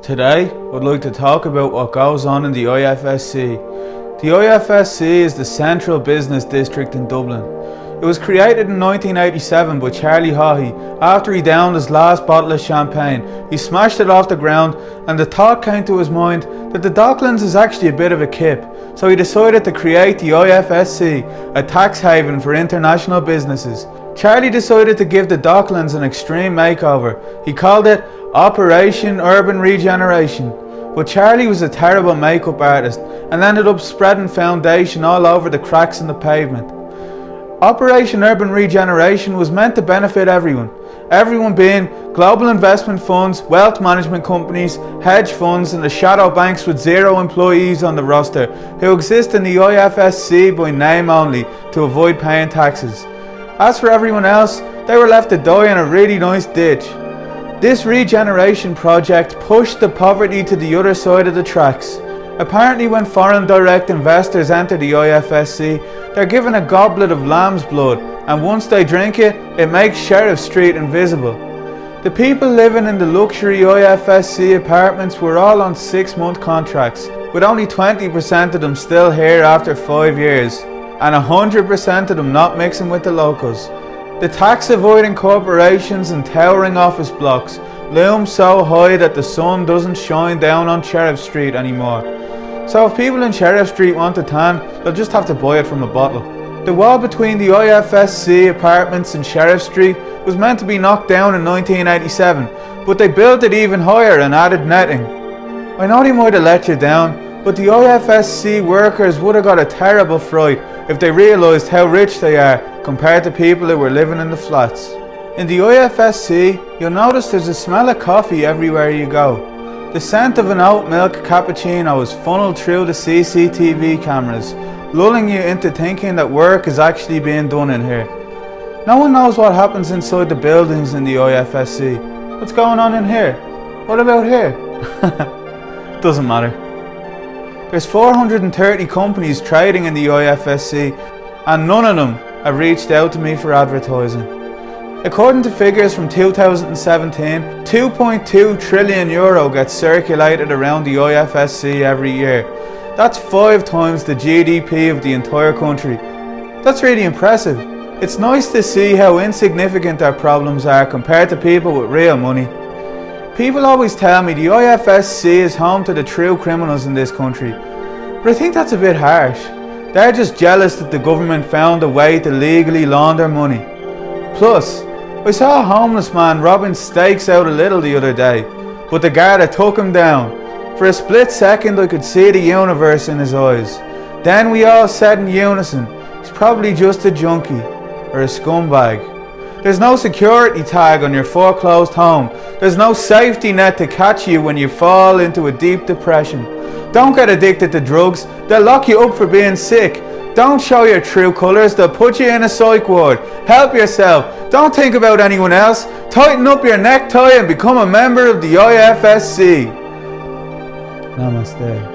Today, I'd like to talk about what goes on in the IFSC. The IFSC is the Central Business District in Dublin. It was created in 1987 by Charlie Haughey after he downed his last bottle of champagne. He smashed it off the ground and the thought came to his mind that the Docklands is actually a bit of a kip. So he decided to create the IFSC, a tax haven for international businesses. Charlie decided to give the Docklands an extreme makeover. He called it Operation Urban Regeneration. But Charlie was a terrible makeup artist and ended up spreading foundation all over the cracks in the pavement. Operation Urban Regeneration was meant to benefit everyone. Everyone being global investment funds, wealth management companies, hedge funds and the shadow banks with zero employees on the roster who exist in the IFSC by name only to avoid paying taxes. As for everyone else, they were left to die in a really nice ditch. This regeneration project pushed the poverty to the other side of the tracks. Apparently when foreign direct investors enter the IFSC, they're given a goblet of lamb's blood, and once they drink it, it makes Sheriff Street invisible. The people living in the luxury IFSC apartments were all on 6-month contracts, with only 20% of them still here after 5 years, and 100% of them not mixing with the locals. The tax avoiding corporations and towering office blocks loom so high that the sun doesn't shine down on Sheriff Street anymore. So if people in Sheriff Street want a tan, they'll just have to buy it from a bottle. The wall between the IFSC apartments and Sheriff Street was meant to be knocked down in 1987, but they built it even higher and added netting. I know they might have let you down, but the IFSC workers would have got a terrible fright if they realised how rich they are compared to people who were living in the flats. In the IFSC, you'll notice there's a smell of coffee everywhere you go. The scent of an oat milk cappuccino is funneled through the CCTV cameras, lulling you into thinking that work is actually being done in here. No one knows what happens inside the buildings in the IFSC. What's going on in here? What about here? Doesn't matter. There's 430 companies trading in the IFSC and none of them have reached out to me for advertising. According to figures from 2017, €2.2 trillion gets circulated around the IFSC every year. That's 5 times the GDP of the entire country. That's really impressive. It's nice to see how insignificant our problems are compared to people with real money. People always tell me the IFSC is home to the true criminals in this country, but I think that's a bit harsh. They're just jealous that the government found a way to legally launder money. Plus, I saw a homeless man robbing steaks out of Lidl the other day, but the Garda took him down. For a split second I could see the universe in his eyes. Then we all said in unison, he's probably just a junkie or a scumbag. There's no security tag on your foreclosed home. There's no safety net to catch you when you fall into a deep depression. Don't get addicted to drugs, they'll lock you up for being sick. Don't show your true colours, they'll put you in a psych ward. Help yourself, don't think about anyone else. Tighten up your necktie and become a member of the IFSC. Namaste.